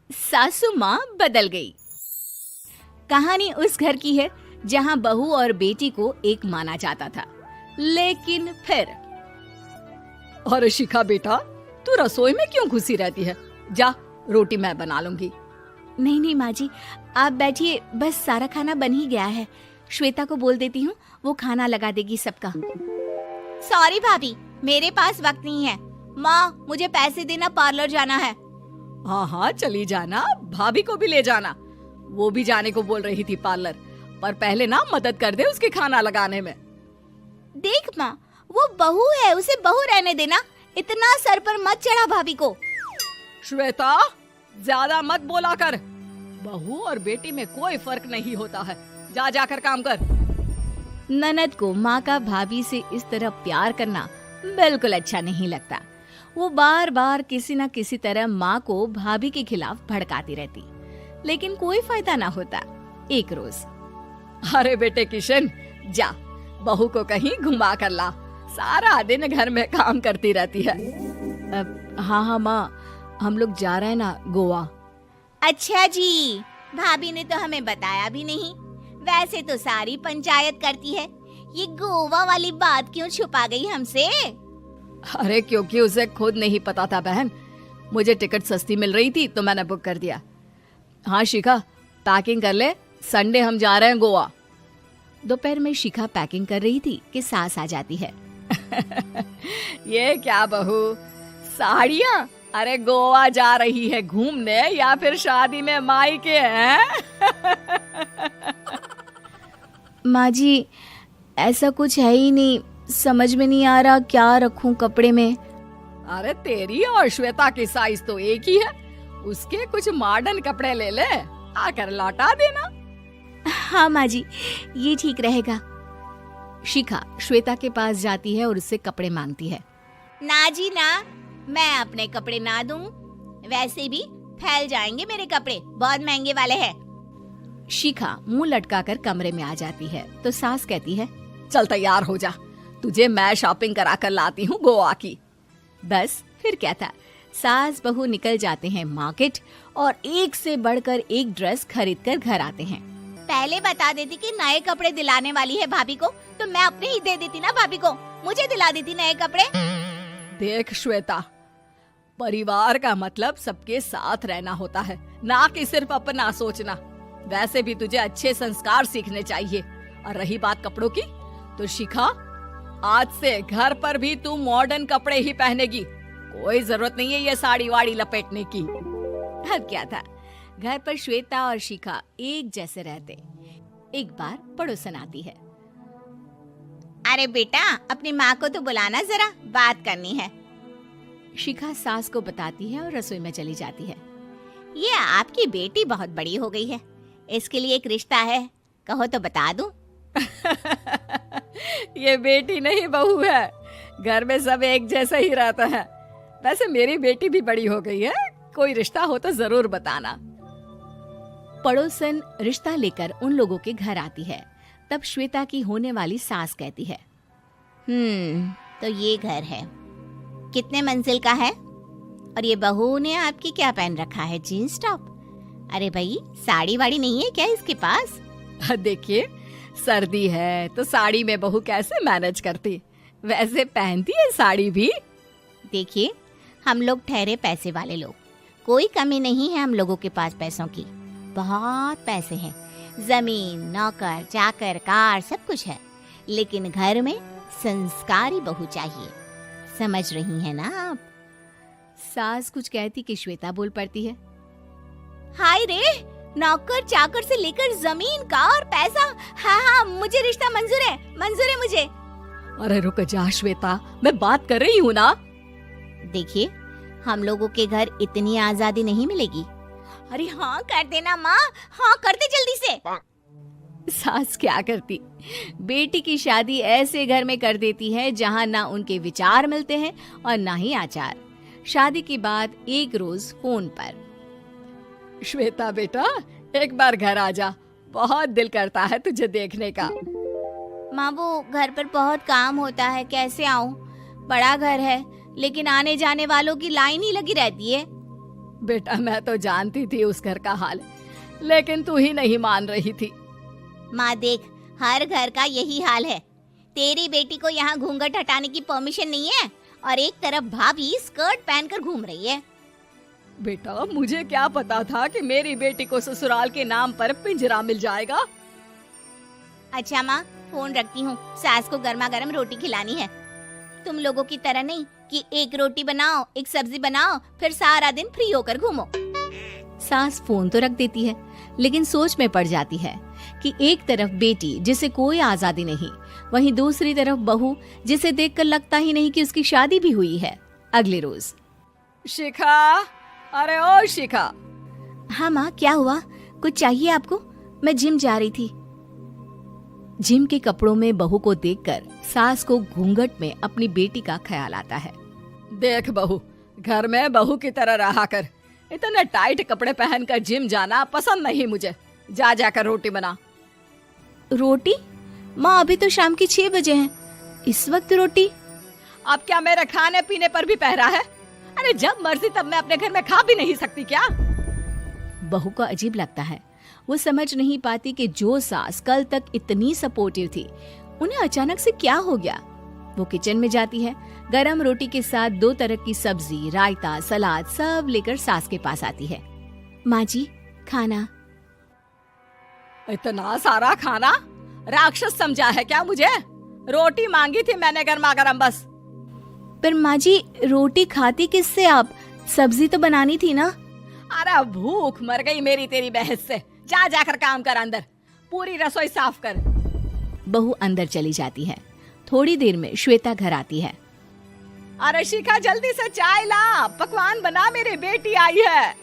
सासू माँ बदल गई। कहानी उस घर की है जहाँ बहू और बेटी को एक माना जाता था, लेकिन फिर अरे शिखा बेटा, तू रसोई में क्यों घुसी रहती है? जा, रोटी मैं बना लूंगी। नहीं नहीं माँ जी, आप बैठिए, बस सारा खाना बन ही गया है। श्वेता को बोल देती हूँ, वो खाना लगा देगी सबका। सॉरी भाभी, मेरे पास वक्त नहीं है। माँ, मुझे पैसे देना, पार्लर जाना है। हाँ हाँ चली जाना, भाभी को भी ले जाना। वो भी जाने को बोल रही थी पार्लर, पर पहले ना मदद कर दे उसके खाना लगाने में। देख माँ, वो बहू है, उसे बहू रहने देना, इतना सर पर मत चढ़ा भाभी को। श्वेता, ज्यादा मत बोला कर। बहू और बेटी में कोई फर्क नहीं होता है। जा जाकर काम कर। ननद को माँ का भाभी से इस तरह प्यार करना बिल्कुल अच्छा नहीं लगता। वो बार बार किसी न किसी तरह माँ को भाभी के खिलाफ भड़काती रहती, लेकिन कोई फायदा ना होता। एक रोज, अरे बेटे किशन, जा बहू को कहीं घुमा कर ला, सारा दिन घर में काम करती रहती है। हाँ हाँ माँ, हम लोग जा रहे हैं ना गोवा। अच्छा जी, भाभी ने तो हमें बताया भी नहीं। वैसे तो सारी पंचायत करती है, ये गोवा वाली बात क्यों छुपा गई हमसे? अरे क्योंकि उसे खुद नहीं पता था बहन। मुझे टिकट सस्ती मिल रही थी तो मैंने बुक कर दिया। हाँ शिखा, पैकिंग कर ले, संडे हम जा रहे हैं गोवा। दोपहर में शिखा पैकिंग कर रही थी कि सास आ जाती है। ये क्या बहू, साड़ियाँ? अरे गोवा जा रही है घूमने या फिर शादी में मायके हैं? माँ जी, ऐसा कुछ है ही नहीं, समझ में नहीं आ रहा क्या रखूं कपड़े में। अरे तेरी और श्वेता की साइज तो एक ही है, उसके कुछ मॉडर्न कपड़े ले ले, आकर लौटा देना। हाँ माँ जी, ये ठीक रहेगा। शिखा श्वेता के पास जाती है और उससे कपड़े मांगती है। ना जी ना, मैं अपने कपड़े ना दूं, वैसे भी फैल जाएंगे मेरे कपड़े, बहुत महंगे वाले हैं। शिखा मुंह लटकाकर कमरे में आ जाती है तो सास कहती है, चल तैयार हो जा, तुझे मैं शॉपिंग करा कर लाती हूँ गोवा की। बस फिर क्या था, सास बहू निकल जाते हैं मार्केट और एक से बढ़कर एक ड्रेस खरीद कर घर आते हैं। पहले बता देती कि नए कपड़े दिलाने वाली है भाभी को, तो मैं अपने ही दे देती ना भाभी को, मुझे दिला देती नए कपड़े। देख श्वेता, परिवार का मतलब सबके साथ रहना होता है, ना कि सिर्फ अपना सोचना। वैसे भी तुझे अच्छे संस्कार सीखने चाहिए। और रही बात कपड़ों की, तो शिखा, आज से घर पर भी तू मॉडर्न कपड़े ही पहनेगी। कोई जरूरत नहीं है ये साड़ी वाड़ी लपेटने की। अब क्या था, घर पर श्वेता और शिखा एक जैसे रहते। एक बार पड़ोसन आती है। अरे बेटा, अपनी माँ को तो बुलाना जरा, बात करनी है। शिखा सास को बताती है और रसोई में चली जाती है। ये आपकी बेटी बहुत बड़ी हो गई है, इसके लिए एक रिश्ता है, कहो तो बता दूं। ये बेटी नहीं बहू है, घर में सब एक जैसा ही रहता है। वैसे मेरी बेटी भी बड़ी हो गई है, कोई रिश्ता हो तो जरूर बताना। पड़ोसन रिश्ता लेकर उन लोगों के घर आती है। तब श्वेता की होने वाली सास कहती है, तो ये घर है, कितने मंजिल का है? और ये बहू ने आपकी क्या पहन रखा है, जीन्स टॉप? अरे भाई, साड़ी वाड़ी नहीं है क्या इसके पास? देखिए, सर्दी है तो साड़ी में बहू कैसे मैनेज करती, वैसे पहनती है साड़ी भी। देखिए, हम लोग ठहरे पैसे वाले लोग, कोई कमी नहीं है हम लोगों के पास पैसों की, बहुत पैसे हैं, जमीन, नौकर चाकर, कार, सब कुछ है, लेकिन घर में संस्कारी बहू चाहिए। समझ रही हैं ना आप? सास कुछ कहती कि श्वेता बोल पड़ती है, हाय रे, नौकर चाकर से लेकर जमीन, कार, पैसा, हाँ हाँ मुझे रिश्ता मंजूर है मुझे। अरे रुक जा श्वेता, मैं बात कर रही हूँ ना। देखिए, हम लोगों के घर इतनी आजादी नहीं मिलेगी। अरे हाँ कर देना माँ, हाँ कर दे जल्दी से। सास क्या करती, बेटी की शादी ऐसे घर में कर देती है जहाँ ना उनके विचार मिलते हैं और ना ही आचार। शादी के बाद एक रोज फोन पर, श्वेता बेटा, एक बार घर आ जा, बहुत दिल करता है तुझे देखने का। माँ, वो घर पर बहुत काम होता है, कैसे आऊँ? बड़ा घर है, लेकिन आने जाने वालों की लाइन ही लगी रहती है। बेटा मैं तो जानती थी उस घर का हाल, लेकिन तू ही नहीं मान रही थी। माँ देख, हर घर का यही हाल है। तेरी बेटी को यहाँ घूंघट हटाने की परमिशन नहीं है और एक तरफ भाभी स्कर्ट पहनकर घूम रही है। बेटा मुझे क्या पता था कि मेरी बेटी को ससुराल के नाम पर पिंजरा मिल जाएगा। अच्छा माँ, फोन रखती हूँ, सास को गर्मा गर्म रोटी खिलानी है। तुम लोगों की तरह नहीं कि एक रोटी बनाओ, एक सब्जी बनाओ, फिर सारा दिन फ्री होकर घूमो। सास फोन तो रख देती है, लेकिन सोच में पड़ जाती है कि एक तरफ बेटी जिसे कोई आजादी नहीं, वहीं दूसरी तरफ बहू जिसे देखकर लगता ही नहीं कि उसकी शादी भी हुई है। अगले रोज। शिखा, अरे ओ शिखा। हाँ माँ, क्या हुआ? कुछ चाहिए आपको? मैं जिम जा रही थी। जिम के कपड़ों में बहू को देखकर सास को घूंघट में अपनी बेटी का ख्याल आता है। देख बहू, घर में बहू की तरह रहा कर। इतने टाइट कपड़े पहनकर जिम जाना पसंद नहीं मुझे। जा जाकर रोटी बना। रोटी? माँ अभी तो शाम के 6 बजे हैं, इस वक्त रोटी? अब क्या मेरे खाने पीने पर भी पहरा है? अरे जब मर्जी तब मैं अपने घर में खा भी नहीं सकती क्या? बहू को अजीब लगता है। वो समझ नहीं पाती कि जो सास कल तक इतनी सपोर्टिव थी, उन्हें अचानक से क्या हो गया। वो किचन में जाती है, गरम रोटी के साथ 2 तरह की सब्जी, रायता, सलाद सब लेकर सास के पास आती है। माँ जी, खाना। इतना सारा खाना? राक्षस समझा है क्या मुझे? रोटी मांगी थी मैंने गर्मा गर्म बस। पर माँ जी, रोटी खाती किससे आप? सब्जी तो बनानी थी ना। अरे भूख मर गई मेरी तेरी बहस से। जा जाकर काम कर, अंदर पूरी रसोई साफ कर। बहू अंदर चली जाती है। थोड़ी देर में श्वेता घर आती है। अरे शिखा जल्दी से चाय ला, पकवान बना, मेरी बेटी आई है।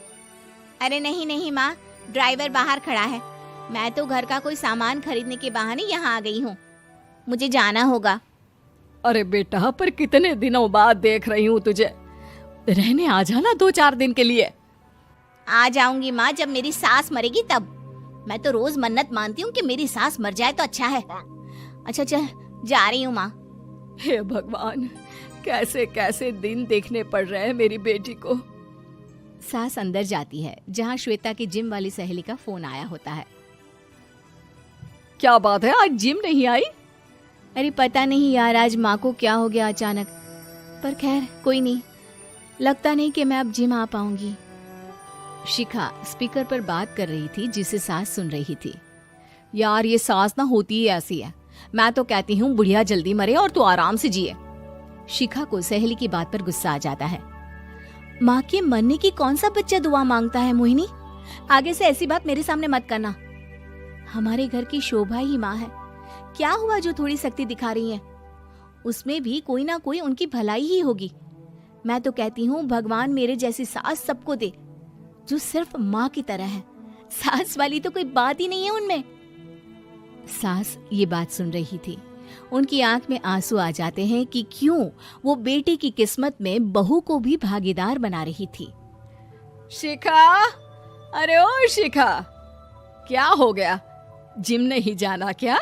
अरे नहीं नहीं माँ, ड्राइवर बाहर खड़ा है। मैं तो घर का कोई सामान खरीदने के बहाने यहाँ आ गई हूँ, मुझे जाना होगा। अरे बेटा, पर कितने दिनों बाद देख रही हूँ तुझे, रहने आ जाना 2-4 दिन के लिए। आ जाऊंगी माँ, जब मेरी सास मरेगी तब। मैं तो रोज मन्नत मानती हूँ कि मेरी सास मर जाए तो अच्छा है। अच्छा चल, जा रही हूँ माँ। हे भगवान, कैसे कैसे दिन देखने पड़ रहे हैं मेरी बेटी को। सास अंदर जाती है, जहाँ श्वेता की जिम वाली सहेली का फोन आया होता है। क्या बात है, आज जिम नहीं आई? अरे पता नहीं यार, आज माँ को क्या हो गया अचानक। पर खैर कोई नहीं, लगता नहीं कि मैं अब जिम आ पाऊंगी। शिखा स्पीकर पर बात कर रही थी, जिसे सास सुन रही थी। यार ये सास ना होती ही ऐसी है। मैं तो कहती हूँ बुढ़िया जल्दी मरे और तू आराम से जिए। शिखा को सहेली की बात पर गुस्सा आ जाता है। माँ के मरने की कौन सा बच्चा दुआ मांगता है मोहिनी? आगे से ऐसी बात मेरे सामने मत करना। हमारे घर की शोभा ही माँ है। क्या हुआ जो थोड़ी सख्ती दिखा रही है? उसमें भी कोई ना कोई उनकी भलाई ही होगी। मैं तो कहती हूँ भगवान मेरे जैसी सास सबको दे, जो सिर्फ माँ की तरह है। सास वाली तो कोई बात ही नहीं है उनमें। सास ये बात सुन रही थी। उनकी आंख में आंसू आ जाते हैं कि क्यों वो बेटे की किस्मत में बहू को भी भागीदार बना रही थी। शिखा, अरे ओ शिखा, क्या हो गया? जिम नहीं जाना क्या?